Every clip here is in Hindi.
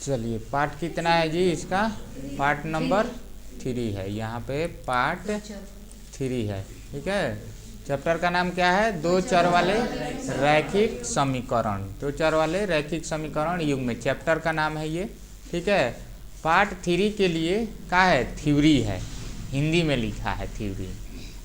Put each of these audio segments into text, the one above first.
चलिए पार्ट कितना है जी इसका? पार्ट नंबर 3 है, यहाँ पे पार्ट 3 है। ठीक है, चैप्टर का नाम क्या है? दो चर वाले रैखिक समीकरण, दो चर वाले रैखिक समीकरण युग्म। चैप्टर का नाम है ये। ठीक है, पार्ट 3 के लिए क्या है? थ्योरी है, हिंदी में लिखा है थ्योरी।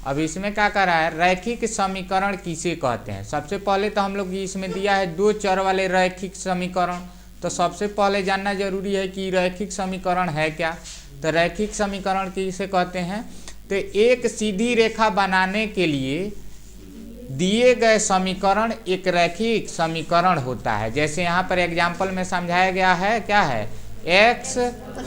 अब इसमें क्या कर रहा है? रैखिक समीकरण किसे कहते हैं? सबसे पहले तो हम लोग इसमें दिया है दो चर वाले रैखिक समीकरण, तो सबसे पहले जानना जरूरी है कि रैखिक समीकरण है क्या। तो रैखिक समीकरण किसे कहते हैं? तो एक सीधी रेखा बनाने के लिए दिए गए समीकरण एक रैखिक समीकरण होता है। जैसे यहाँ पर एग्जाम्पल में समझाया गया है, क्या है? x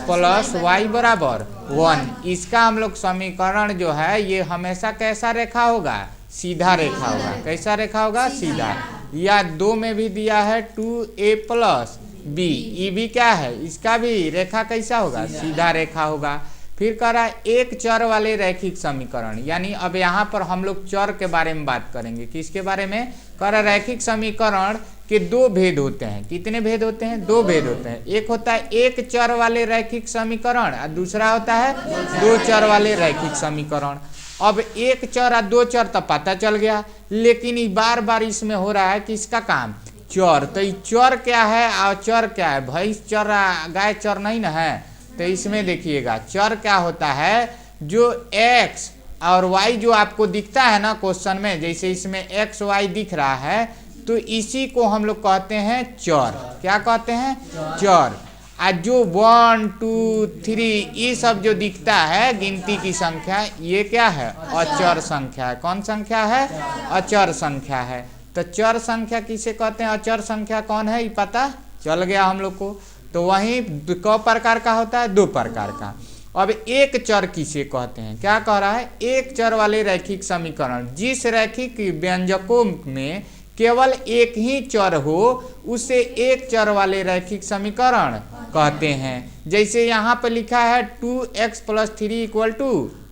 प्लस वाई बराबर 1। इसका हम लोग समीकरण जो है ये हमेशा कैसा रेखा होगा? सीधा रेखा होगा। कैसा रेखा होगा? सीधा। या 2 में भी दिया है 2a प्लस b, ये भी क्या है? इसका भी रेखा कैसा होगा? सीधा रेखा होगा। फिर कह रहा है एक चर वाले रैखिक समीकरण, यानी अब यहाँ पर हम लोग चर के बारे में बात करेंगे। किसके बारे में? कह रहा है रैखिक समीकरण के दो भेद होते हैं। कितने भेद होते हैं? दो भेद होते हैं। एक होता है एक चर वाले रैखिक समीकरण और दूसरा होता है दो चर वाले रैखिक समीकरण। अब एक चर और दो चर तो पता चल गया, लेकिन बार बार इसमें हो रहा है कि इसका काम चर। तो ये चर क्या है और चर क्या है? भैंस चर गाय चर नहीं ना है। तो इसमें देखिएगा चर क्या होता है, जो x और y जो आपको दिखता है ना क्वेश्चन में, जैसे इसमें x y दिख रहा है, तो इसी को हम लोग कहते हैं चर। क्या कहते हैं? चर। और जो 1 2 3 ये सब जो दिखता है गिनती की संख्या, ये क्या है? अचर संख्या है। कौन संख्या है? अचर संख्या है। तो चर संख्या किसे कहते हैं? अचर संख्या कौन है ये पता चल गया हम लोग को। तो वहीं क प्रकार का होता है? दो प्रकार का। अब एक चर किसे कहते हैं? क्या कह रहा है? एक चर वाले रैखिक समीकरण, जिस रैखिक व्यंजकों में केवल एक ही चर हो उसे एक चर वाले रैखिक समीकरण कहते हैं। जैसे यहाँ पर लिखा है 2x प्लस 3 इक्वल टू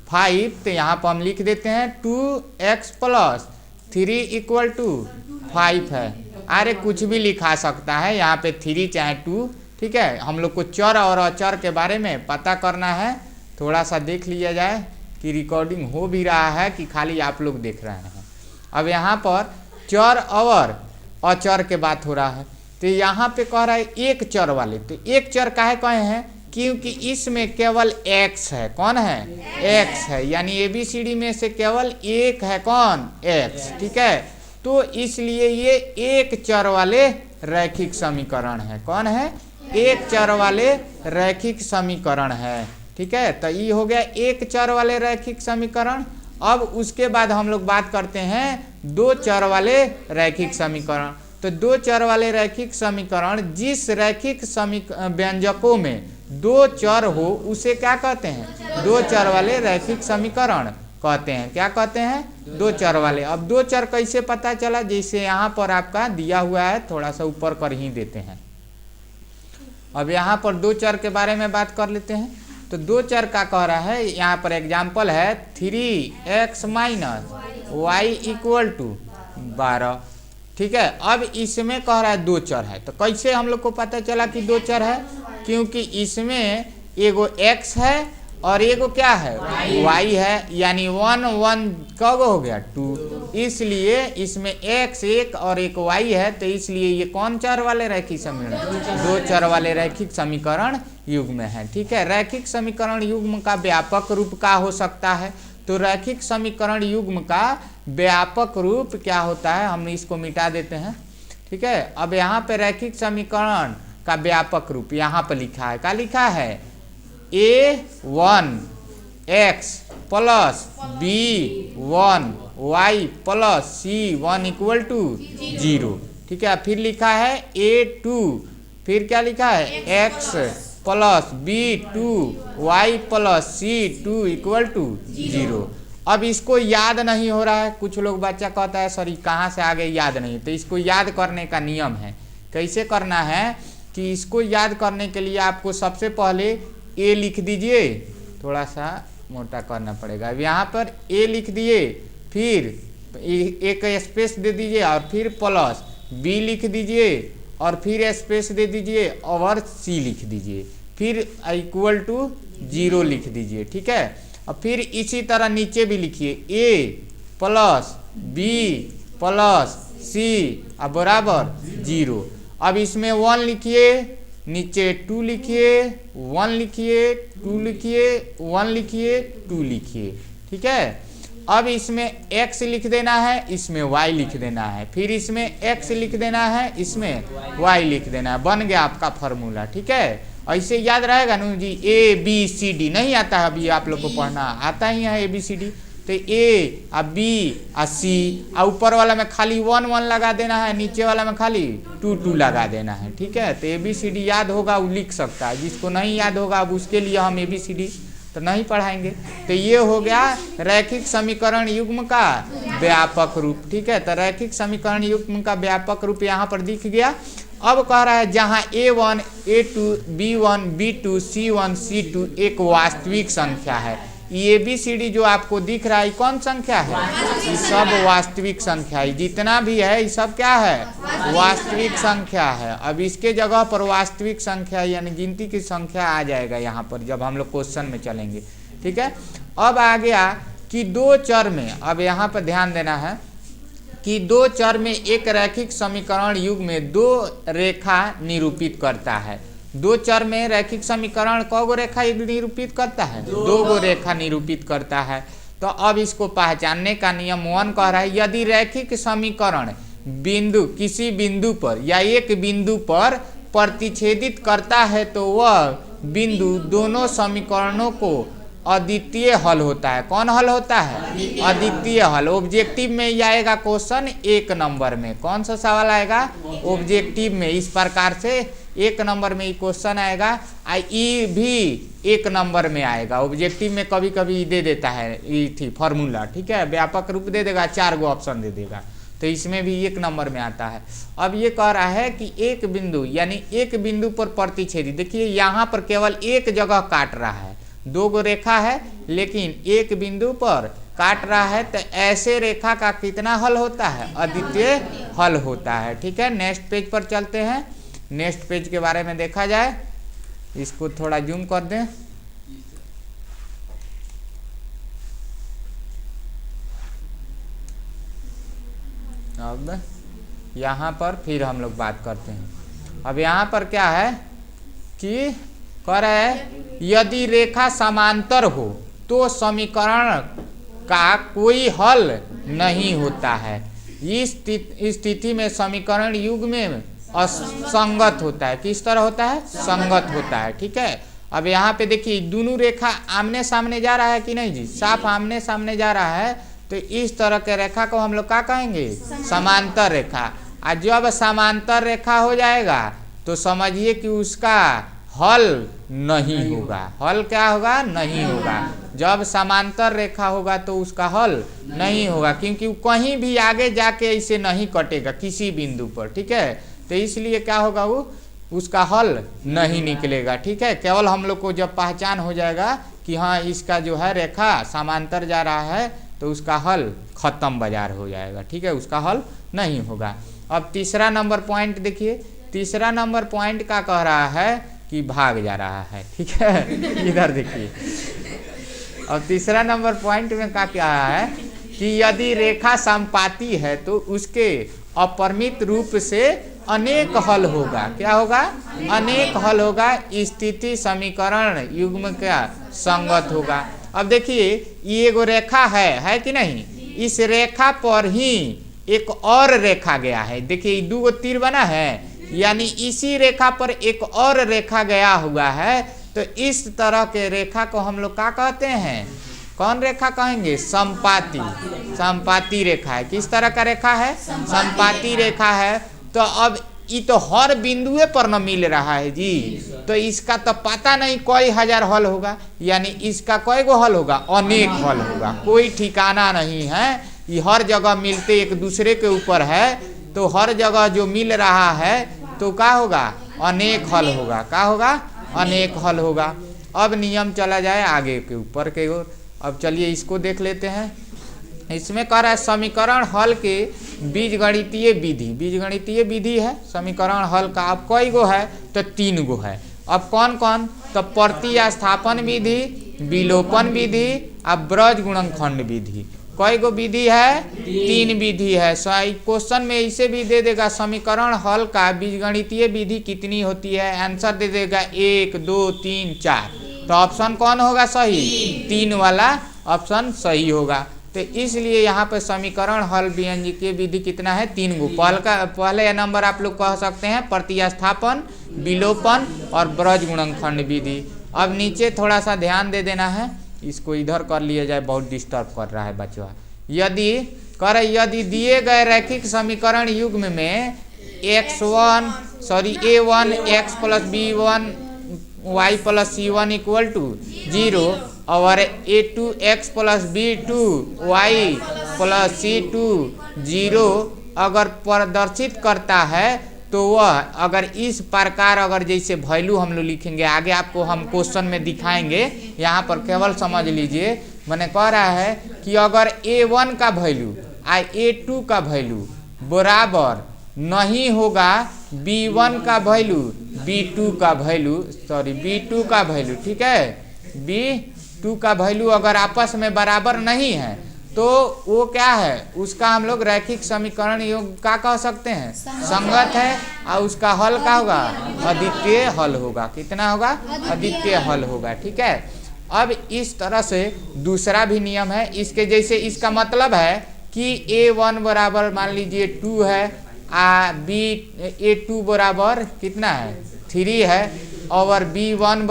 5, तो यहाँ पर हम लिख देते हैं 2x प्लस 3 इक्वल टू 5 है। अरे कुछ भी लिखा सकता है यहाँ पे, 3 चाहे 2। ठीक है, हम लोग को चर और अचर के बारे में पता करना है। थोड़ा सा देख लिया जाए कि रिकॉर्डिंग हो भी रहा है कि खाली आप लोग देख रहे हैं। अब यहाँ पर चर और अचर के बात हो रहा है, तो यहाँ पे कह रहा है एक चर वाले। तो एक चर काहे कहे हैं? क्योंकि इसमें केवल x है। कौन है? x है, यानी ABCD में से केवल एक है। कौन? x। ठीक है, तो इसलिए ये एक चर वाले रैखिक समीकरण है। कौन है? एक चर वाले रैखिक समीकरण है। ठीक है, तो ये हो गया एक चर वाले रैखिक समीकरण। अब उसके बाद हम लोग बात करते हैं दो चर वाले रैखिक समीकरण। तो दो चर वाले रैखिक समीकरण, जिस रैखिक व्यंजकों में दो चर हो उसे क्या कहते हैं? दो चर वाले रैखिक समीकरण कहते हैं। क्या कहते हैं? दो चर वाले। अब दो चर कैसे पता चला? जैसे यहाँ पर आपका दिया हुआ है, थोड़ा सा ऊपर कर ही देते हैं। अब यहाँ पर दो चर के बारे में बात कर लेते हैं। तो दो चर का कह रहा है, यहाँ पर एग्जाम्पल है 3x minus Y equal to 12। ठीक है, अब इसमें कह रहा है दो चर है। तो कैसे हम लोग को पता चला कि दो चर है? क्योंकि इसमें एगो x है और एगो क्या है? y है, यानी 1 1 कब हो गया? 2। इसलिए इसमें x एक और एक y है, तो इसलिए ये कौन चर वाले रैखिक समीकरण? दो चर वाले रैखिक समीकरण युग्म है। ठीक है, रैखिक समीकरण युग्म का व्यापक रूप का हो सकता है। तो रैखिक समीकरण युग्म का व्यापक रूप क्या होता है? हम इसको मिटा देते हैं। ठीक है, अब यहाँ पे रैखिक समीकरण का व्यापक रूप यहाँ पे लिखा है। क्या लिखा है? a1 x plus b1 y plus c1 equal to 0। ठीक है, फिर लिखा है a2, फिर क्या लिखा है? x plus b2 y plus c2 equal to 0। अब इसको याद नहीं हो रहा है। कुछ लोग बच्चा कहता है सर कहाँ से आगे याद नहीं। तो इसको याद करने का नियम है। कैसे करना है कि इसको याद करने के लिए आपको सबसे पहले a लिख दीजिए, थोड़ा सा मोटा करना पड़ेगा। अब यहाँ पर a लिख दिए, फिर एक स्पेस दे दीजिए और फिर प्लस b लिख दीजिए और फिर स्पेस दे दीजिए और सी लिख दीजिए, फिर इक्वल टू 0 लिख दीजिए, ठीक है। और फिर इसी तरह नीचे भी लिखिए ए प्लस बी प्लस सी और बराबर 0। अब इसमें 1 लिखिए, नीचे 2 लिखिए, 1 लिखिए, 2 लिखिए, 1 लिखिए, 2 लिखिए, ठीक है। अब इसमें x लिख देना है, इसमें y लिख देना है, फिर इसमें x लिख देना है, इसमें y लिख देना है, बन गया आपका फॉर्मूला, ठीक है। ऐसे याद रहेगा ना जी, ए बी सी डी नहीं आता है अभी आप लोग को पढ़ना, आता ही है ए बी सी डी। तो ए और बी और सी और ऊपर वाला में खाली 1 1 लगा देना है, नीचे वाला में खाली 2 2 लगा देना है, ठीक है। तो ए बी सी डी याद होगा वो लिख सकता है, जिसको नहीं याद होगा अब उसके लिए हम ए बी सी डी तो नहीं पढ़ाएंगे। तो ये हो गया रैखिक समीकरण युग्म का व्यापक रूप, ठीक है। तो रैखिक समीकरण युग्म का व्यापक रूप यहाँ पर दिख गया। अब कह रहा है जहाँ a1 a2 b1 b2 c1 c2 एक वास्तविक संख्या है, ये ABCD जो आपको दिख रहा है कौन संख्या है, ये सब वास्तविक संख्या है, जितना भी है ये सब क्या है, वास्तविक संख्या है। अब इसके जगह पर वास्तविक संख्या यानी गिनती की संख्या आ जाएगा यहाँ पर जब हम लोग क्वेश्चन में चलेंगे, ठीक है। अब आ गया कि दो चर में, अब यहाँ पर ध्यान देना है कि दो चर में एक रैखिक समीकरण युग्म में दो रेखा निरूपित करता है। दो चर में रैखिक समीकरण कौ रेखा निरूपित करता है, 2 रेखा निरूपित करता है। तो अब इसको पहचानने का नियम 1 कह रहा है, यदि रैखिक समीकरण बिंदु किसी बिंदु पर या एक बिंदु पर प्रतिच्छेदित करता है तो वह बिंदु दोनों समीकरणों को अद्वितीय हल होता है। कौन हल होता है, अद्वितीय हल। ऑब्जेक्टिव में ही आएगा क्वेश्चन 1 नंबर में, कौन सा सवाल आएगा, ऑब्जेक्टिव में। इस प्रकार से 1 नंबर में ही क्वेश्चन आएगा। ई भी 1 नंबर में आएगा, ऑब्जेक्टिव में कभी कभी दे देता है ई थी फॉर्मूला, ठीक है, व्यापक रूप दे देगा, 4 गो ऑप्शन दे देगा, तो इसमें भी 1 नंबर में आता है। अब ये कह रहा है कि एक बिंदु यानी एक बिंदु पर प्रतिच्छेदी, देखिए यहाँ पर केवल एक जगह काट रहा है, 2 रेखा है लेकिन एक बिंदु पर काट रहा है, तो ऐसे रेखा का कितना हल होता है, अद्वितीय हल होता है, ठीक है। नेक्स्ट पेज पर चलते हैं। नेक्स्ट पेज के बारे में देखा जाए, इसको थोड़ा जूम कर दें। अब यहाँ पर फिर हम लोग बात करते हैं। अब यहाँ पर क्या है कि कह रहा है यदि रेखा समांतर हो तो समीकरण का कोई हल नहीं होता है। इस स्थिति में समीकरण युग्म में असंगत होता है। किस तरह होता है, संगत होता है, ठीक है। अब यहाँ पे देखिए दोनों रेखा आमने सामने जा रहा है कि नहीं जी, साफ आमने सामने जा रहा है, तो इस तरह के रेखा को हम लोग क्या कहेंगे, समांतर रेखा। और जब समांतर रेखा हो जाएगा तो समझिए कि उसका हल नहीं होगा। हल क्या होगा, नहीं होगा। जब समांतर रेखा होगा तो उसका हल नहीं होगा, क्योंकि वो कहीं भी आगे जाके इसे नहीं कटेगा किसी बिंदु पर, ठीक है। तो इसलिए क्या होगा, वो उसका हल नहीं निकलेगा, ठीक है। केवल हम लोग को जब पहचान हो जाएगा कि हाँ इसका जो है रेखा समांतर जा रहा है तो उसका हल खत्म बाजार हो जाएगा, ठीक है, उसका हल नहीं होगा। अब तीसरा नंबर पॉइंट देखिए, तीसरा नंबर पॉइंट क्या कह रहा है कि भाग जा रहा है, ठीक है। इधर देखिए, अब तीसरा नंबर पॉइंट में क्या कह रहा है कि यदि रेखा समपाती है तो उसके अपरिमित रूप से अनेक हल होगा। क्या होगा, अनेक हल होगा। स्थिति समीकरण युग्म का संगत होगा। अब देखिए ये एगो रेखा है कि नहीं, इस रेखा पर ही एक और रेखा गया है, देखिए 2 तीर बना है, यानी इसी रेखा पर एक और रेखा गया हुआ है। तो इस तरह के रेखा को हम लोग क्या कहते हैं, कौन रेखा कहेंगे, समपाती। समपाती रेखा है। किस तरह का रेखा है, समपाती रेखा है। तो अब ये तो हर बिंदुए पर न मिल रहा है जी, तो इसका तो पता नहीं कई हजार हल होगा, यानी इसका कई गो हल होगा, अनेक हल होगा, कोई ठिकाना नहीं है। ये हर जगह मिलते एक दूसरे के ऊपर है, तो हर जगह जो मिल रहा है तो क्या होगा, अनेक हल होगा। क्या होगा, अनेक हल होगा। अब नियम चला जाए आगे के ऊपर के ओर। अब चलिए इसको देख लेते हैं। इसमें कह रहा है समीकरण हल के बीजगणितीय विधि, बीजगणितीय विधि है समीकरण हल का। अब कई गो है? तो 3 गो है। अब कौन कौन? तो प्रतिस्थापन विधि, विलोपन विधि, अब ब्रज गुणनखंड विधि। कई गो विधि है? 3 विधि है। क्वेश्चन में इसे भी दे देगा समीकरण हल का बीजगणितीय विधि कितनी होती है, आंसर दे देगा 1 2 3 4। तो ऑप्शन कौन होगा सही? 3 वाला ऑप्शन सही होगा। तो इसलिए यहाँ पे समीकरण हल बीजगणितीय विधि कितना है? 3 गो। पहले नंबर आप लोग कह सकते हैं प्रतिस्थापन, विलोपन और ब्रज गुणनखंड विधि। अब नीचे थोड़ा सा ध्यान दे देना है, इसको इधर कर लिया जाए, बहुत डिस्टर्ब कर रहा है बच्चा। यदि दिए गए रैखिक समीकरण युग्म में a1 x plus b1 y plus c1 equal to 0 और a2 x plus b2 y plus c2 0 अगर प्रदर्शित करता है, तो वह अगर इस प्रकार अगर जैसे वैल्यू हम लोग लिखेंगे, आगे आपको हम क्वेश्चन में दिखाएंगे, यहाँ पर केवल समझ लीजिए। मैंने कह रहा है कि अगर a1 का वैल्यू और a2 का वैल्यू बराबर नहीं होगा b1 का वैल्यू b2 का वैल्यू, ठीक है, b2 का वैल्यू अगर आपस में बराबर नहीं है, तो वो क्या है? उसका हम लोग रैखिक समीकरण योग का कह सकते हैं, संगत है, और उसका हल क्या होगा? अद्वितीय हल होगा। कितना होगा? अद्वितीय हल होगा। ठीक है। अब इस तरह से दूसरा भी नियम है इसके जैसे। इसका मतलब है कि a1 बराबर मान लीजिए 2 है, a2 बराबर कितना है? 3 है, और b1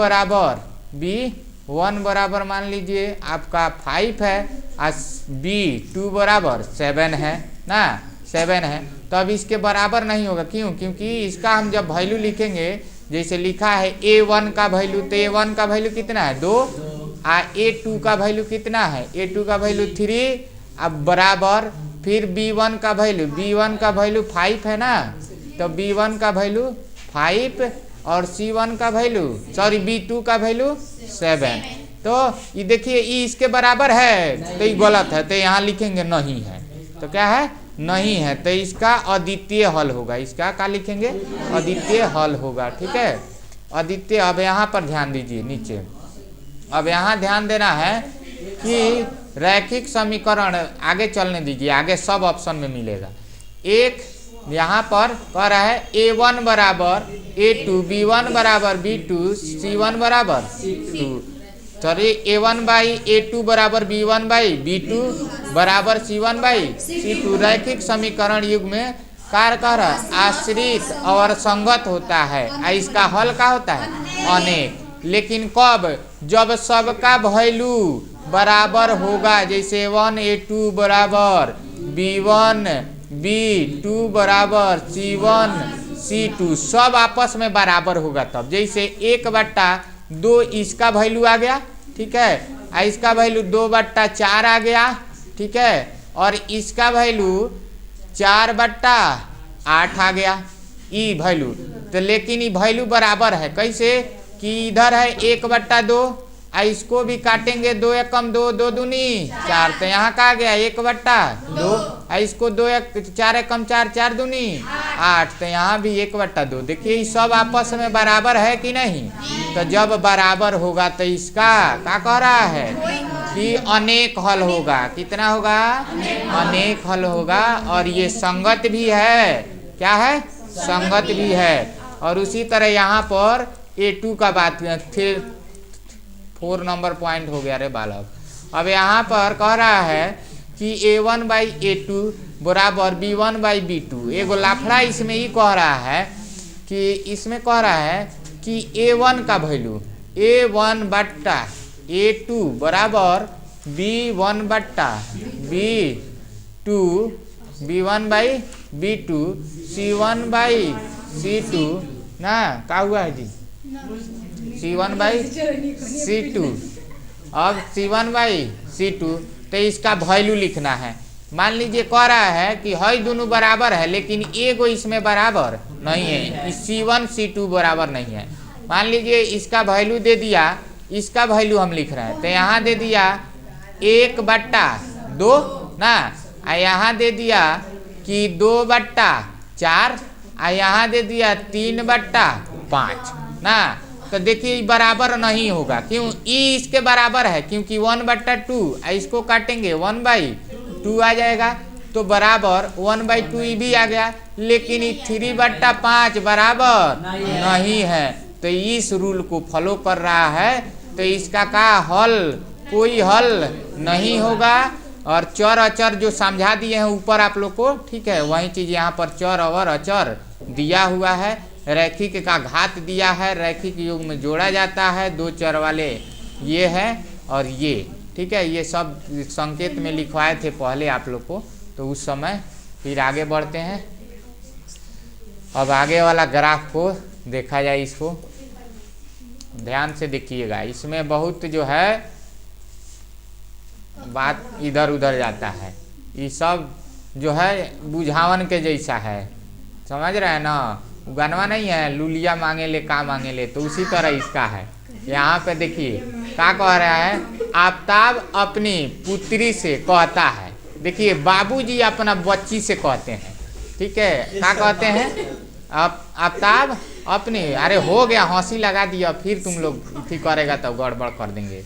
बराबर मान लीजिए आपका 5 है, और b2 बराबर 7 है ना, 7 है। तो अब इसके बराबर नहीं होगा। क्यों? क्योंकि इसका हम जब वैल्यू लिखेंगे, जैसे लिखा है a1 का वैल्यू, तो a1 का वैल्यू कितना है? 2, और a2 का वैल्यू कितना है? a2 का वैल्यू 3, अब बराबर फिर b1 का वैल्यू 5 है ना, तो b1 का वैल्यू 5 और c1 का वैल्यू b2 का वैल्यू 7। तो ये देखिए, ये इसके बराबर है, तो ये गलत है, तो यहाँ लिखेंगे नहीं है। तो क्या है? नहीं है, तो इसका अद्वितीय हल होगा। इसका क्या लिखेंगे? अद्वितीय हल होगा। ठीक है, अद्वितीय। अब यहाँ पर ध्यान दीजिए नीचे। अब यहाँ ध्यान देना है कि रैखिक समीकरण, आगे चलने दीजिए, आगे सब ऑप्शन में मिलेगा। एक यहाँ पर कह रहा है a1 बराबर a2, b1 बराबर b2, c1 बराबर c2, sorry a1 by a2 बराबर b1 बाई b2 बराबर c1 बाई c2 रैखिक समीकरण युग्म में कार्य कर रहा है आश्रित और संगत होता है। इसका हल क्या होता है? अनेक। लेकिन कब? जब सबका वैल्यू बराबर होगा, जैसे a1 a2 बराबर b1 b2 बराबर c1 c2 सब आपस में बराबर होगा। तब जैसे 1/2 इसका वैल्यू आ गया, ठीक है, इसका वैल्यू 2/4 आ गया, ठीक है, और इसका वैल्यू 4/8 आ गया, ई वैल्यू। तो लेकिन ये वैल्यू बराबर है। कैसे? कि इधर है 1/2, इसको भी काटेंगे, 2 एकम 2, 2 दूनी 4, तो यहाँ का आ गया 1/2, इसको 2 4 एकम 4, 4 दूनी 8, तो यहाँ भी 1/2। देखिए सब आपस में बराबर है कि नहीं? तो जब बराबर होगा तो इसका क्या कह रहा है कि अनेक हल होगा। कितना होगा? अनेक हल होगा। और ये संगत भी है। क्या है? संगत भी है। और उसी तरह यहाँ पर a2 का बात, फिर 4 नंबर पॉइंट हो गया रे बालक। अब यहाँ पर कह रहा है कि a1 बाई a2 बराबर b1 बाई b2। एगो लाफड़ा इसमें ही कह रहा है कि इसमें कह रहा है कि a1 का वैल्यू a1/a2 बराबर b1/b2 b1 by b2 c1 by c2 ना, क्या हुआ है जी? c1 by c2। अब c1 बाई c2, तो इसका वैल्यू लिखना है। मान लीजिए कह रहा है कि हई दोनों बराबर है, लेकिन एगो इसमें बराबर नहीं है, c1 c2 बराबर नहीं है। मान लीजिए इसका वैल्यू दे दिया, इसका वैल्यू हम लिख रहे हैं, तो यहाँ दे दिया 1/2 ना, यहाँ दे दिया कि 2/4 और यहाँ दे दिया 3/5 ना। तो देखिए बराबर नहीं होगा, क्यों? ई इसके बराबर है, क्योंकि 1/2 इसको काटेंगे 1/2 आ जाएगा, तो बराबर 1/2 ई भी आ गया। लेकिन ये 3/5 बराबर नहीं है, तो इस रूल को फॉलो कर रहा है, तो इसका का हल, कोई हल नहीं होगा। और चर अचर जो समझा दिए हैं ऊपर आप लोग को, ठीक है, वही चीज़ यहाँ पर चर और अचर दिया हुआ है। रैखिक का घात दिया है, रैखिक योग में जोड़ा जाता है, 2 चर वाले ये है और ये, ठीक है, ये सब संकेत में लिखवाए थे पहले आप लोग को, तो उस समय। फिर आगे बढ़ते हैं, अब आगे वाला ग्राफ को देखा जाए, इसको ध्यान से देखिएगा। इसमें बहुत जो है बात इधर उधर जाता है, ये सब जो है बुझावन के जैसा है, समझ रहे हैं ना। गनवा नहीं है, लुलिया मांगे ले का मांगे ले, तो उसी तरह इसका है। यहाँ पे देखिए क्या कह रहा है, आफ्ताब अपनी पुत्री से कहता है। देखिए बाबूजी अपना बच्ची से कहते हैं, ठीक है, क्या कहते हैं, आफ्ताब अपनी, अरे हो गया, हंसी लगा दिया, फिर तुम लोग ठीक करेगा तो गड़बड़ कर देंगे।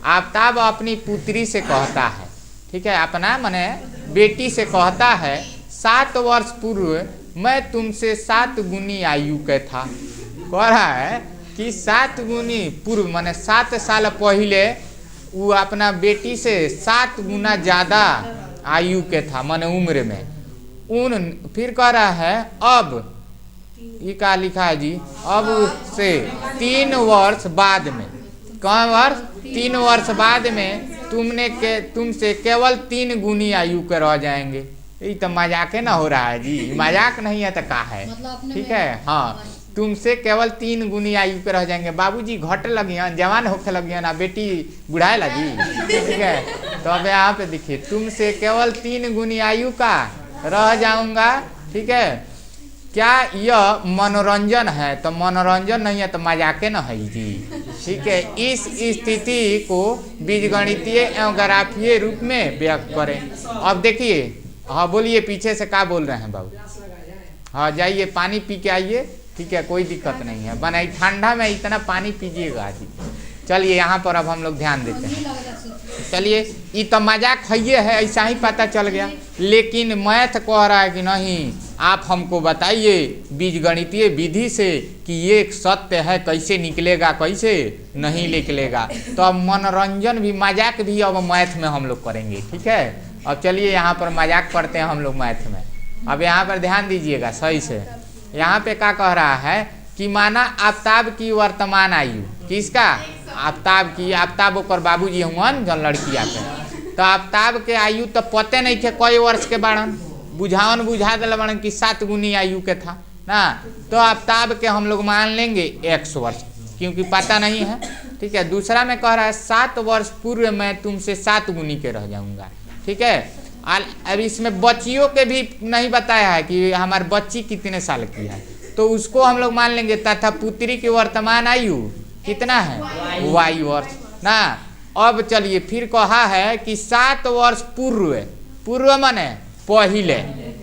आफ्ताब अपनी पुत्री से कहता है, ठीक है, अपना माने बेटी से कहता है, 7 वर्ष पूर्व मैं तुमसे 7 गुनी आयु के था। कह रहा है कि 7 गुनी पूर्व माने 7 साल पहले वो अपना बेटी से 7 गुना ज़्यादा आयु के था, माने उम्र में। फिर कह रहा है अब ये क्या लिखा है जी, अब उससे 3 वर्ष बाद में, कौन वर्ष, 3 वर्ष बाद में तुमसे केवल 3 गुनी आयु के रह जाएंगे। ये तो मजाक है ना हो रहा है जी, मजाक नहीं है तो का है, ठीक है, हाँ, तुमसे केवल 3 गुनी आयु के रह जाएंगे। बाबूजी घट लगियन, जवान होके लगियन, आ बेटी बुढ़ाए लगी, ठीक है। तो अब यहाँ पे देखिए, तुमसे केवल 3 गुनी आयु का रह जाऊंगा, ठीक है। क्या यह मनोरंजन है? तो मनोरंजन नहीं है तो मजाके न है जी, ठीक है। इस स्थिति को बीजगणितीय एवं ग्राफीय रूप में व्यक्त करें। अब देखिए, हाँ बोलिए, पीछे से क्या बोल रहे हैं बाबू? हाँ जाइए पानी पी के आइए, ठीक है, कोई दिक्कत नहीं है, बनाई ठंडा में इतना पानी पीजिएगा जी। चलिए यहाँ पर अब हम लोग ध्यान देते हैं। चलिए, ये तो मजाक है, ऐसा ही पता चल गया, लेकिन मैथ कह रहा है कि नहीं, आप हमको बताइए बीजगणितीय विधि से कि ये सत्य है, कैसे निकलेगा, कैसे नहीं निकलेगा। तो अब मनोरंजन भी, मजाक भी अब मैथ में हम लोग करेंगे, ठीक है। अब चलिए यहाँ पर मजाक पढ़ते हैं हम लोग मैथ में। अब यहाँ पर ध्यान दीजिएगा सही से। यहाँ पे क्या कह रहा है कि माना आफ्ताब की वर्तमान आयु, किसका? आफ्ताब की। आफ्ताब ओकर बाबूजी हुआ जन लड़की आते, तो आफ्ताब के आयु तो पते नहीं थे कई वर्ष के बारन, बुझा दिल बारन कि 7 गुनी आयु के था ना। तो आफ्ताब के हम लोग मान लेंगे X वर्ष, क्योंकि पता नहीं है, ठीक है। दूसरा में कह रहा है 7 वर्ष पूर्व मैं तुमसे 7 गुनी के रह जाऊंगा, ठीक है। अब इसमें बच्चियों के भी नहीं बताया है कि हमारी बच्ची कितने साल की है, तो उसको हम लोग मान लेंगे। तथा पुत्री की वर्तमान आयु कितना है? Y वर्ष ना। अब चलिए फिर कहा है कि 7 वर्ष पूर्व, पूर्व माने पहले,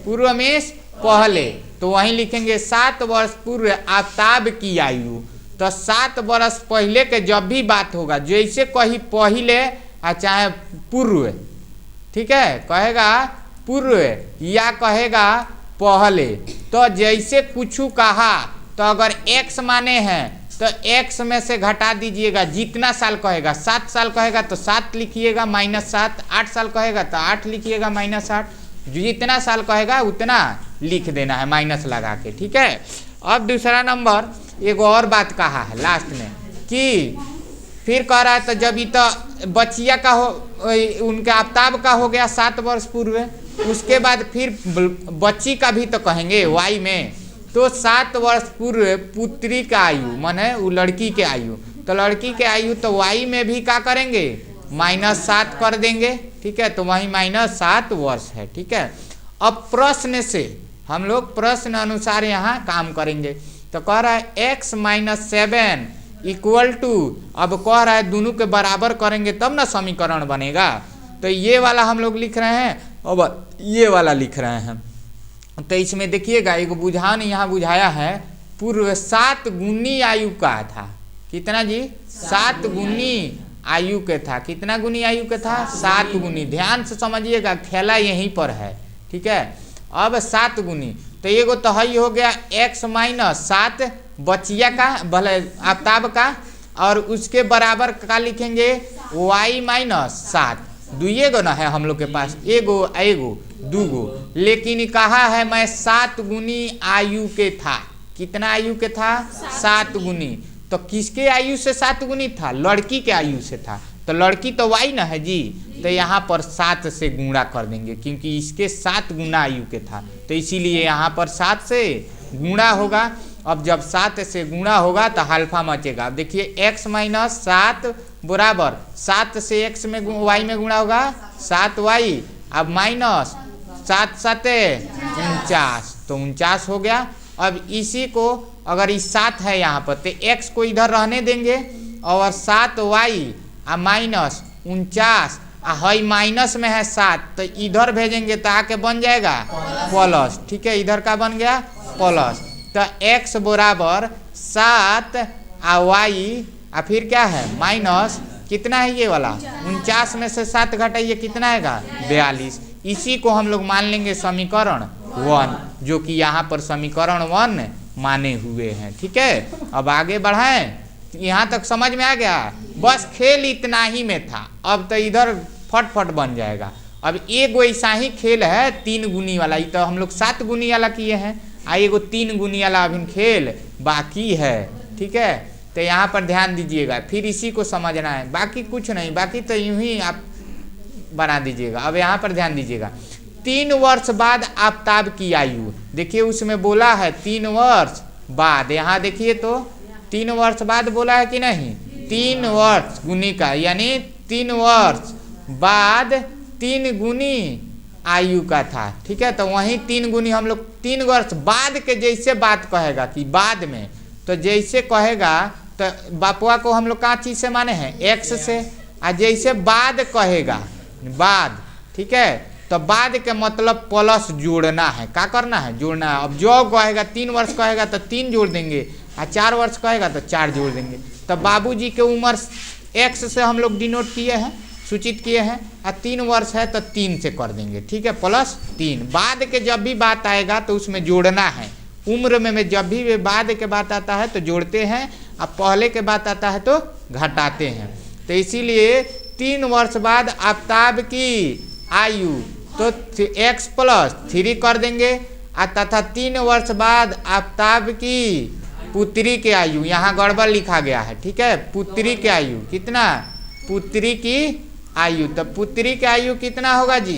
पूर्व मीन्स पहले, तो वहीं लिखेंगे 7 वर्ष पूर्व आफ्ताब की आयु। तो 7 वर्ष पहले के जब भी बात होगा, जैसे कहीं पहले चाहे पूर्व, ठीक है, कहेगा पूर्व या कहेगा पहले, तो जैसे कुछ कहा तो अगर X माने हैं तो X में से घटा दीजिएगा जितना साल कहेगा। 7 साल कहेगा तो 7 लिखिएगा -7, 8 साल कहेगा तो 8 लिखिएगा -8, जितना साल कहेगा उतना लिख देना है माइनस लगा के, ठीक है। अब दूसरा नंबर एक और बात कहा है लास्ट में कि फिर कह रहा है तो जब ये तो बच्चिया का हो, उनके आफ्ताब का हो गया 7 वर्ष पूर्व, उसके बाद फिर बच्ची का भी तो कहेंगे Y में, तो 7 वर्ष पूर्व पुत्री का आयु माने वो लड़की के आयु, तो लड़की के आयु तो Y में भी क्या करेंगे -7 कर देंगे, ठीक है। तो वही -7 वर्ष है, ठीक है। अब प्रश्न से हम लोग प्रश्न अनुसार यहाँ काम करेंगे। तो कह रहा है X - 7 = अब कह रहा है दोनों के बराबर करेंगे तब ना समीकरण बनेगा। तो ये वाला हम लोग लिख रहे हैं अब ये वाला लिख रहे हैं, तो इसमें देखिएगा एक बुझान यहाँ बुझाया है, पूर्व 7 गुनी आयु का था। कितना जी? 7 गुनी आयु के था। कितना गुनी आयु के था? 7 गुनी। ध्यान से समझिएगा, खेला यहीं पर है, ठीक है। अब 7 गुनी, तो एगो तो हई हो गया x माइनस 7 बचिया का भले आफ्ताब का, और उसके बराबर का लिखेंगे y माइनस 7। दुइये गो ना है हम लोग के पास, एगो एगो दूगो, लेकिन कहा है मैं 7 गुनी आयु के था। कितना आयु के था? 7 गुनी। तो किसके आयु से 7 गुनी था? लड़की के आयु से था। तो लड़की तो y ना है जी, तो यहाँ पर 7 से गुणा कर देंगे, क्योंकि इसके 7 गुना आयु के था, तो इसीलिए यहाँ पर 7 से गुणा होगा। अब जब 7 से गुणा होगा तो हल्फा मचेगा। अब देखिए x माइनस 7 बराबर 7 से x में y में गुणा होगा 7y, अब माइनस 7 7 49, तो 49 हो गया। अब इसी को अगर इस 7 है यहाँ पर, तो x को इधर रहने देंगे, और 7y माइनस 49, हई माइनस में है 7, तो इधर भेजेंगे तो आके बन जाएगा प्लस, ठीक है। इधर का बन गया प्लस, तो x बराबर 7 y फिर क्या है माइनस, कितना है ये वाला 49 में से 7 घटाइए, कितना आएगा 42। इसी को हम लोग मान लेंगे समीकरण 1, जो कि यहाँ पर समीकरण 1 माने हुए हैं, ठीक है। अब आगे बढ़ाएं, यहाँ तक समझ में आ गया? बस खेल इतना ही में था, अब तो इधर फटफट बन जाएगा। अब एगो ऐसा ही खेल है 3 गुनी वाला, ये तो हम लोग 7 गुनी वाला किए हैं, एगो 3 गुनी वाला अभी खेल बाकी है, ठीक है। तो यहाँ पर ध्यान दीजिएगा, फिर इसी को समझना है, बाकी कुछ नहीं, बाकी तो यूं ही आप बना दीजिएगा। अब यहाँ पर ध्यान दीजिएगा, 3 वर्ष बाद आफ्ताब की आयु, देखिए उसमें बोला है 3 वर्ष बाद, यहाँ देखिए तो 3 वर्ष बाद बोला है कि नहीं? 3 वर्ष गुनी का, यानी 3 वर्ष बाद 3 गुनी आयु का था, ठीक है। तो वहीं 3 गुनी हम लोग 3 वर्ष बाद के जैसे बात कहेगा कि बाद में, तो जैसे कहेगा तो बापुआ को हम लोग कहाँ चीज से माने हैं? x से। जैसे बाद कहेगा बाद, ठीक है, तो बाद के मतलब प्लस जोड़ना है, क्या करना है? जोड़ना है। अब जो कहेगा 3 वर्ष कहेगा तो 3 जोड़ देंगे, 4 वर्ष कहेगा तो 4 जोड़ देंगे। तो बाबूजी के उम्र x से हम लोग डिनोट किए हैं, सूचित किए हैं, 3 वर्ष है तो 3 से कर देंगे, ठीक है, प्लस 3। बाद के जब भी बात आएगा तो उसमें जोड़ना है। उम्र में जब भी बाद के बात आता है तो जोड़ते हैं, अब पहले के बात आता है तो घटाते हैं। तो इसीलिए 3 वर्ष बाद आफ्ताब की आयु, तो x प्लस 3 कर देंगे, तथा 3 वर्ष बाद आफ्ताब की पुत्री की आयु, यहाँ गड़बड़ लिखा गया है, ठीक है, पुत्री की आयु, कितना? पुत्री की आयु, तो पुत्री की आयु कितना होगा जी?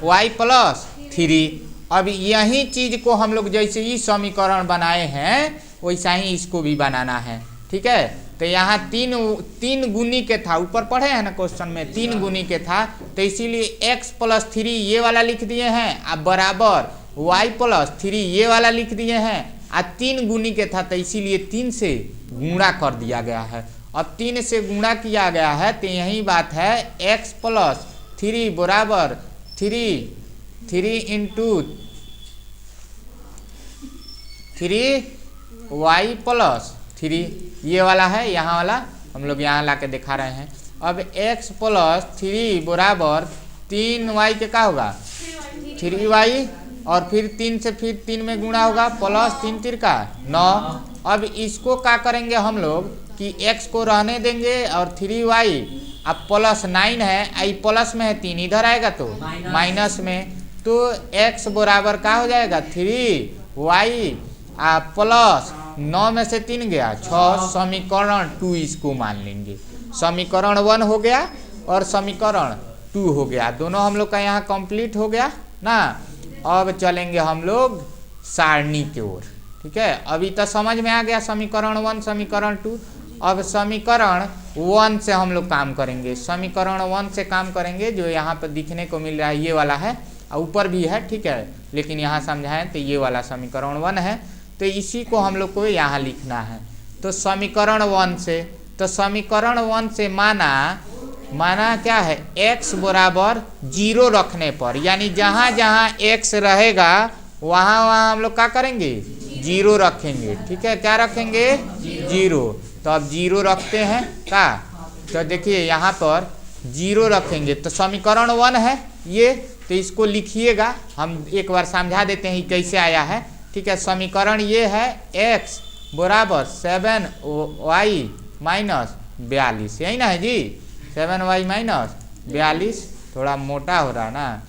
y plus 3। अब यही चीज को हम लोग जैसे ही समीकरण बनाए हैं वैसा ही इसको भी बनाना है, ठीक है। तो यहाँ 3 गुनी के था, ऊपर पढ़े हैं ना क्वेश्चन में, 3 गुनी के था, तो इसीलिए x प्लस 3 ये वाला लिख दिए हैं, अब बराबर y प्लस 3 ये वाला लिख दिए हैं, 3 गुनी के था तो इसीलिए 3 से गुणा कर दिया गया है। अब 3 से गुणा किया गया है तो यही बात है, x प्लस 3 बराबर 3 इंटू 3y प्लस 3 ये वाला है, यहाँ वाला हम लोग यहाँ ला के दिखा रहे हैं। अब x प्लस 3 बराबर 3y के क्या होगा? 3y, और फिर 3 से फिर 3 में गुणा होगा, प्लस 3 3 का 9। अब इसको क्या करेंगे हम लोग कि x को रहने देंगे और 3y, अब प्लस 9 है, आई प्लस में है 3, इधर आएगा तो माइनस में, तो x बराबर क्या हो जाएगा? 3y प्लस 9 में से 3 गया 6, समीकरण 2 इसको मान लेंगे। समीकरण 1 हो गया और समीकरण 2 हो गया, दोनों हम लोग का यहाँ कंप्लीट हो गया ना। अब चलेंगे हम लोग सारणी की ओर, ठीक है। अभी तो समझ में आ गया समीकरण 1 समीकरण 2। अब समीकरण 1 से हम लोग काम करेंगे, समीकरण 1 से काम करेंगे, जो यहाँ पर दिखने को मिल रहा है ये वाला है, ऊपर भी है, ठीक है, लेकिन यहाँ समझाएं तो ये वाला समीकरण 1 है, तो इसी को हम लोग को यहाँ लिखना है। तो समीकरण 1 से, तो समीकरण 1 से माना माना क्या है, x बराबर 0 रखने पर, यानी जहाँ जहाँ x रहेगा वहाँ वहाँ हम लोग क्या करेंगे, 0 रखेंगे। ठीक है, क्या रखेंगे, 0। तो अब 0 रखते हैं क्या, तो देखिए यहाँ पर 0 रखेंगे तो समीकरण 1 है ये, तो इसको लिखिएगा। हम एक बार समझा देते हैं कैसे आया है। ठीक है, समीकरण ये है x बराबर 7y माइनस 42, यही ना है जी, 7y माइनस 42, थोड़ा मोटा हो रहा है ना।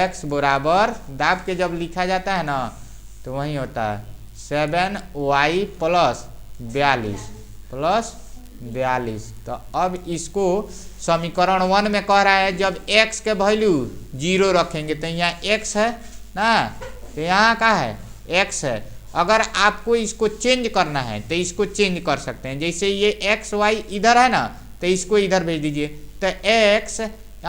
x बराबर दाब के जब लिखा जाता है ना तो वही होता है 7y प्लस 42। तो अब इसको समीकरण 1 में कह रहा है जब x के वैल्यू 0 रखेंगे तो यहाँ x है ना, तो यहाँ क्या है, x है। अगर आपको इसको चेंज करना है तो इसको चेंज कर सकते हैं, जैसे ये x y इधर है ना तो इसको इधर भेज दीजिए, तो x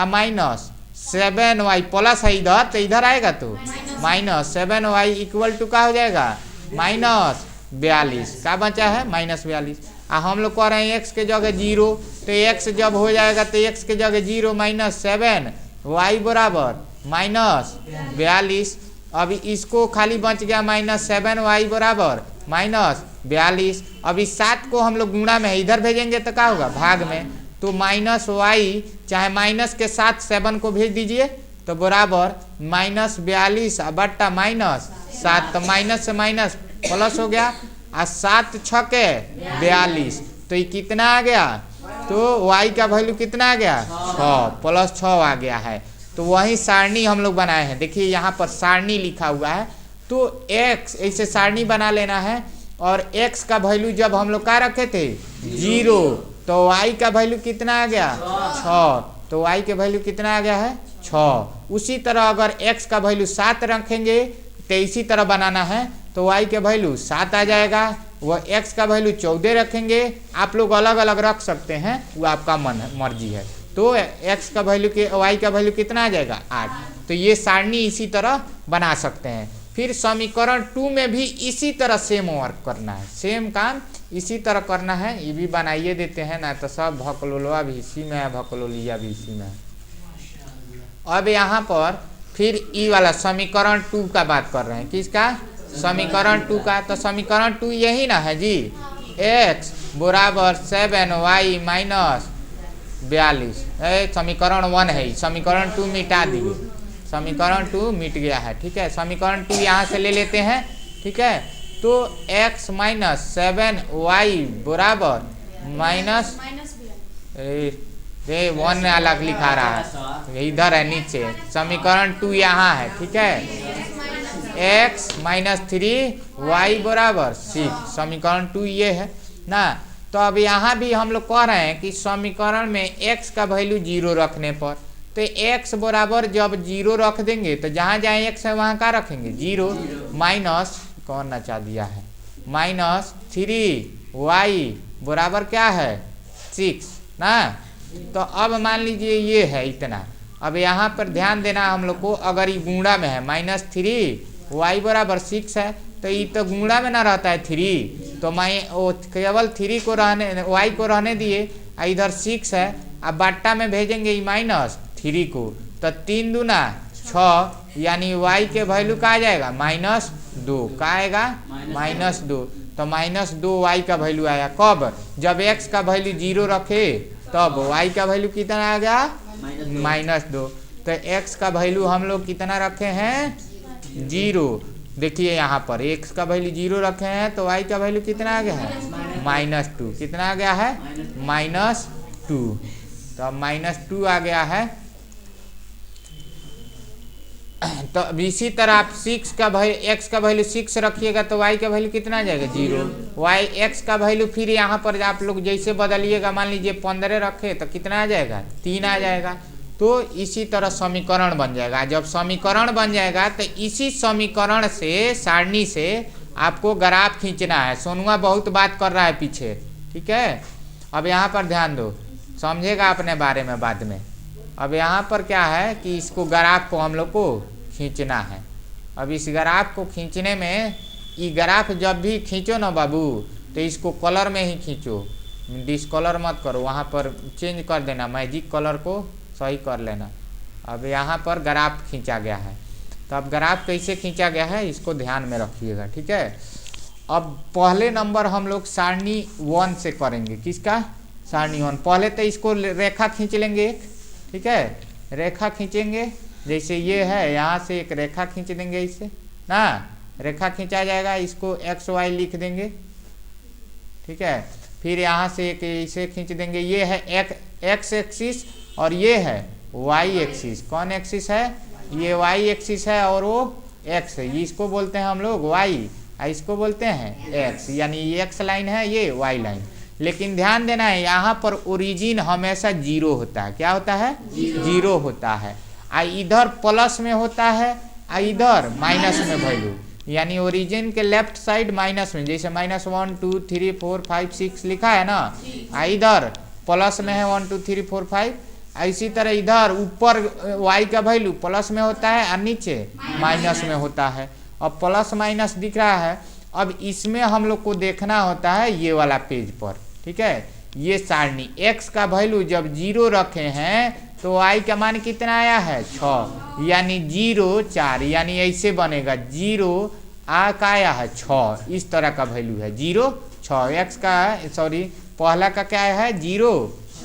माइनस 7y प्लस है इधर, तो इधर आएगा तो माइनस 7y इक्वल टू क्या हो जाएगा, माइनस 42। क्या बचा है, माइनस 42। हम लोग कह रहे हैं x के जगह 0, तो x जब हो जाएगा तो x के जगह 0 माइनस 7y बराबर माइनस 42। अब इसको खाली बच गया माइनस 7y बराबर माइनस 42। अब इस 7 को हम लोग गुणा में है, इधर भेजेंगे तो क्या होगा, भाग में, तो माइनस y चाहे माइनस के साथ 7 को भेज दीजिए तो बराबर माइनस 42 बट्टा माइनस 7, तो माइनस से माइनस प्लस हो गया, और 7 छके 42, तो ये कितना आ गया, तो y का वैल्यू कितना आ गया, 6 प्लस 6 आ गया है। तो वही सारणी हम लोग बनाए हैं, देखिए यहाँ पर सारणी लिखा हुआ है, तो x ऐसे सारणी बना लेना है, और x का वैल्यू जब हम लोग क्या रखे थे 0, तो y का वैल्यू कितना आ गया 6, तो y के वैल्यू कितना आ गया है 6। उसी तरह अगर x का वैल्यू 7 रखेंगे तो इसी तरह बनाना है, तो y के वैल्यू 7 आ जाएगा, वह x का वैल्यू 14 रखेंगे, आप लोग अलग अलग रख सकते हैं, वो आपका मर्जी है। तो x का वैल्यू के y का वैल्यू कितना आ जाएगा 8। तो ये सारणी इसी तरह बना सकते हैं। फिर समीकरण 2 में भी इसी तरह सेम वर्क करना है, सेम काम इसी तरह करना है। ये भी बनाइए देते हैं ना, तो सब भकलोलवा भी इसी में है, भकलोलिया भी इसी में है। अब यहाँ पर फिर ई वाला समीकरण 2 का बात कर रहे हैं, किसका, समीकरण 2 का। तो समीकरण 2 यही ना है जी, x बराबर 7y माइनस 42, समीकरण 1 है, समीकरण 2 मिटा दिए, समीकरण 2 मिट गया है। ठीक है, समीकरण 2 यहाँ से ले लेते हैं। ठीक है, तो x माइनस 7y बराबर माइनस 1 अलग लिखा रहा है, इधर है नीचे, समीकरण 2 यहाँ है। ठीक है, x माइनस 3y बराबर 6, समीकरण 2 ये है ना। तो अब यहाँ भी हम लोग कह रहे हैं कि समीकरण में x का वैल्यू 0 रखने पर, तो x बराबर जब 0 रख देंगे तो जहाँ जहाँ x है वहाँ का रखेंगे 0, माइनस कौन नचा दिया है, माइनस 3y बराबर क्या है 6 ना। तो अब मान लीजिए ये है इतना, अब यहाँ पर ध्यान देना हम लोग को, अगर ये गुणा में है माइनस 3y बराबर 6 है, तो ये तो गुणा में ना रहता है 3, तो वो केवल 3 को रहने, y को रहने दिए, इधर 6 है, अब बट्टा में भेजेंगे ये माइनस 3 को, तो 3 दूना 6, यानी y के वैल्यू का आ जाएगा माइनस 2, का आएगा माइनस 2। तो माइनस 2y का वैल्यू आया, कब, जब x का वैल्यू 0 रखे तब y का वैल्यू कितना आ गया माइनस 2। तो x का वैल्यू हम लोग कितना रखे हैं 0, देखिए यहाँ पर x का वैल्यू 0 रखे हैं, तो y का वैल्यू कितना आ गया है माइनस 2, कितना आ गया है माइनस 2। तो अब माइनस 2 आ गया है। तो अब इसी तरह आप 6 का वैल्यू, x का वैल्यू 6 रखिएगा तो y का वैल्यू कितना आ जाएगा 0, x का वैल्यू फिर यहाँ पर आप लोग जैसे बदलिएगा, मान लीजिए 15 रखे तो कितना आ जाएगा 3 आ जाएगा। तो इसी तरह समीकरण बन जाएगा। जब समीकरण बन जाएगा तो इसी समीकरण से, सारणी से आपको ग्राफ खींचना है। सोनुआ बहुत बात कर रहा है पीछे, ठीक है। अब यहाँ पर ध्यान दो, समझेगा अपने बारे में बाद में। अब यहाँ पर क्या है कि इसको ग्राफ को हम लोग को खींचना है। अब इस ग्राफ को खींचने में, ये ग्राफ जब भी खींचो ना बाबू, तो इसको कलर में ही खींचो, डिस्कलर मत करो, वहाँ पर चेंज कर देना, मैजिक कलर को सही कर लेना। अब यहाँ पर ग्राफ खींचा गया है, तो अब ग्राफ कैसे खींचा गया है इसको ध्यान में रखिएगा, ठीक है। अब पहले नंबर हम लोग सारणी 1 से करेंगे। किसका? सारणी 1। पहले तो इसको रेखा खींच लेंगे एक, ठीक है, रेखा खींचेंगे। जैसे ये है, यहाँ से एक रेखा खींच देंगे इसे ना, रेखा खींचा जाएगा, इसको एक्स वाई लिख देंगे, ठीक है। फिर यहाँ से एक इसे खींच देंगे, ये है एक्स एक्सिस और ये है वाई एक्सिस। कौन एक्सिस है? ये वाई एक्सिस है और वो एक्स है, इसको बोलते हैं हम लोग वाई, इसको बोलते हैं एक्स, यानी ये एक्स लाइन है, ये वाई लाइन। लेकिन ध्यान देना है, यहाँ पर ओरिजिन हमेशा जीरो होता है। क्या होता है? जीरो होता है। इधर प्लस में होता है, इधर माइनस में वैल्यू, यानी ओरिजिन के लेफ्ट साइड माइनस में, जैसे -1 2 3 4 5 6 लिखा है ना, इधर प्लस में है 1 2 3 4 5। इसी तरह इधर ऊपर y का वैल्यू प्लस में होता है और नीचे माइनस में होता है। अब प्लस माइनस दिख रहा है, अब इसमें हम लोग को देखना होता है ये वाला पेज पर, ठीक है। ये सारणी x का वैल्यू जब 0 रखे हैं तो y का मान कितना आया है? 6, यानी 0 4, यानी ऐसे बनेगा 0 का आया है 6, इस तरह का वैल्यू है 0 6। x का सॉरी पहला का क्या है? 0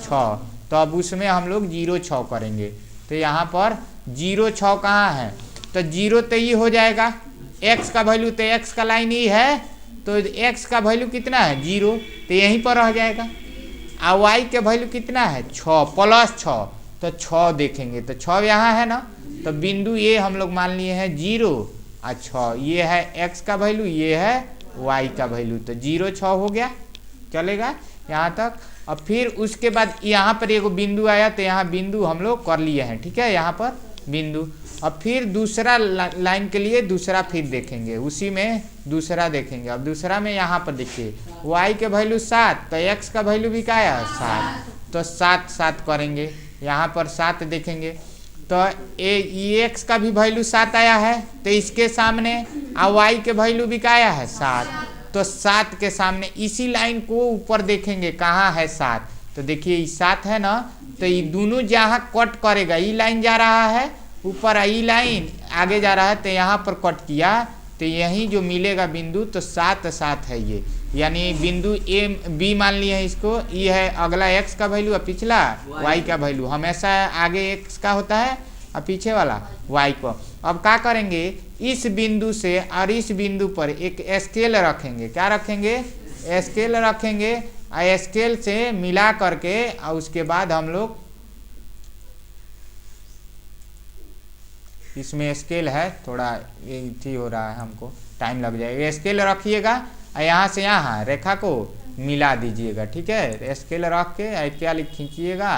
6, तो अब उसमें हम लोग 0 6 करेंगे। तो यहाँ पर 0 6 कहाँ है? तो 0 तो ये हो जाएगा, x का वैल्यू तो x का लाइन ही है, तो x का वैल्यू कितना है? 0, तो यहीं पर रह जाएगा। और y के वैल्यू कितना है? 6 प्लस 6, तो 6 देखेंगे, तो 6 यहाँ है ना, तो बिंदु ये हम लोग मान लिए हैं 0 और 6, ये है x का वैल्यू, ये है y का वैल्यू, तो 0 6 हो गया, चलेगा यहाँ तक। अब फिर उसके बाद यहाँ पर एगो बिंदु आया, तो यहाँ बिंदु हम लोग कर लिए हैं, ठीक है, यहाँ पर बिंदु। अब फिर दूसरा लाइन के लिए दूसरा फिर देखेंगे, उसी में दूसरा देखेंगे। अब दूसरा में यहाँ पर देखिए y के वैल्यू 7, तो x का वैल्यू भी क्या है? 7, तो 7 7 करेंगे, यहाँ पर 7 देखेंगे, तो x का भी वैल्यू 7 आया है, तो इसके सामने y के वैल्यू भी क्या आया है? 7, तो 7 के सामने इसी लाइन को ऊपर देखेंगे, कहाँ है 7, तो देखिए ये 7 है ना, तो ये दोनों जहाँ कट करेगा, ये लाइन जा रहा है ऊपर, ये लाइन आगे जा रहा है, तो यहाँ पर कट किया, तो यहीं जो मिलेगा बिंदु, तो 7 7 है ये, यानी बिंदु ए बी मान लिए हैं इसको। ये है अगला x का वैल्यू और पिछला y का वैल्यू, हमेशा आगे x का होता है और पीछे वाला y को। अब क्या करेंगे, इस बिंदु से और इस बिंदु पर एक स्केल रखेंगे। क्या रखेंगे? स्केल रखेंगे, और स्केल से मिला करके और उसके बाद हम लोग इसमें स्केल है, थोड़ा ये हो रहा है, हमको टाइम लग जाएगा। स्केल रखिएगा और यहाँ से यहाँ रेखा को मिला दीजिएगा, ठीक है। स्केल रख के क्या खींचिएगा,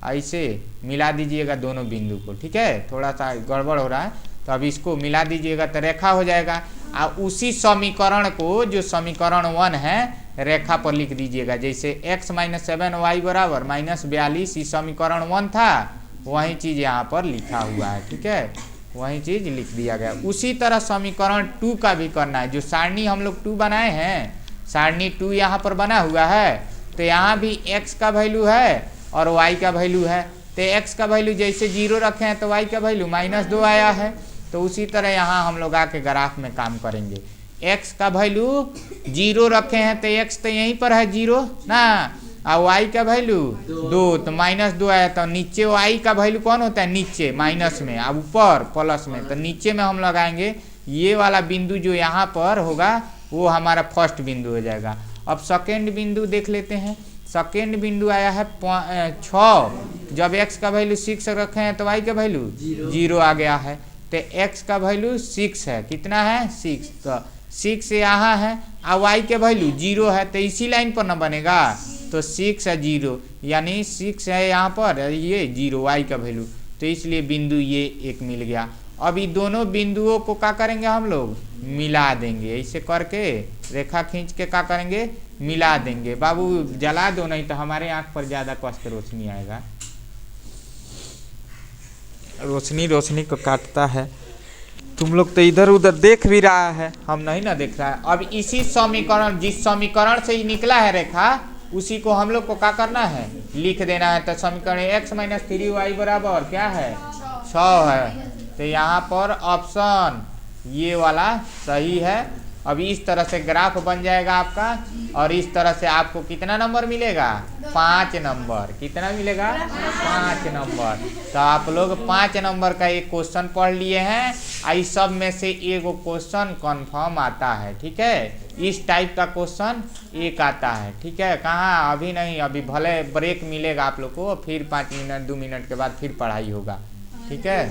ऐसे मिला दीजिएगा दोनों बिंदु को, ठीक है। थोड़ा सा गड़बड़ हो रहा है, तो अब इसको मिला दीजिएगा तो रेखा हो जाएगा। और उसी समीकरण को, जो समीकरण 1 है, रेखा पर लिख दीजिएगा। जैसे x - 7y बराबर -42 इस समीकरण 1 था, वही चीज़ यहाँ पर लिखा हुआ है, ठीक है, वही चीज़ लिख दिया गया। उसी तरह समीकरण 2 का भी करना है। जो सारणी हम लोग 2 बनाए हैं, सारणी 2 यहाँ पर बना हुआ है, तो यहाँ भी x का वैल्यू है और y का वैल्यू है। तो x का वैल्यू जैसे 0 रखे हैं, तो y का वैल्यू -2 आया है। तो उसी तरह यहाँ हम लोग आके ग्राफ में काम करेंगे। x का वैल्यू 0 रखे हैं, तो x तो यहीं पर है 0 ना, और y का वैल्यू 2, तो -2 आया। तो नीचे y का वैल्यू कौन होता है? नीचे माइनस में, अब ऊपर प्लस में, तो नीचे में हम लगाएंगे। ये वाला बिंदु जो यहाँ पर होगा वो हमारा फर्स्ट बिंदु हो जाएगा। अब सेकेंड बिंदु देख लेते हैं। सेकेंड बिंदु आया है 6, जब x का वैल्यू 6 रखे हैं तो y का वैल्यू 0 आ गया है। तो x का वैल्यू 6 है, कितना है? 6, तो 6 यहाँ है और y के वैल्यू 0 है, तो इसी लाइन पर ना बनेगा, तो 6 है 0, यानी 6 है यहाँ पर, ये 0 y का वैल्यू, तो इसलिए बिंदु ये एक मिल गया। अब ये दोनों बिंदुओं को क्या करेंगे हम लोग? मिला देंगे। ऐसे करके रेखा खींच के क्या करेंगे? मिला देंगे। बाबू जला दो, नहीं तो हमारे आँख पर ज़्यादा कष्ट रोशनी आएगा। रोशनी को काटता है। तुम लोग तो इधर उधर देख भी रहा है, हम नहीं ना देख रहा है। अब इसी समीकरण, जिस समीकरण से ही निकला है रेखा, उसी को हम लोग को क्या करना है, लिख देना है। तो समीकरण x माइनस 3y बराबर क्या है, 6 है। तो यहाँ पर ऑप्शन ये वाला सही है। अब इस तरह से ग्राफ बन जाएगा आपका, और इस तरह से आपको कितना नंबर मिलेगा, 5 नंबर। कितना मिलेगा, 5 नंबर। तो आप लोग 5 नंबर का एक क्वेश्चन पढ़ लिए हैं। इस सब में से एक क्वेश्चन कंफर्म आता है, ठीक है। इस टाइप का क्वेश्चन एक आता है, ठीक है। कहाँ, अभी नहीं, अभी भले ब्रेक मिलेगा आप लोग को, फिर 5 मिनट 2 मिनट के बाद फिर पढ़ाई होगा, ठीक है।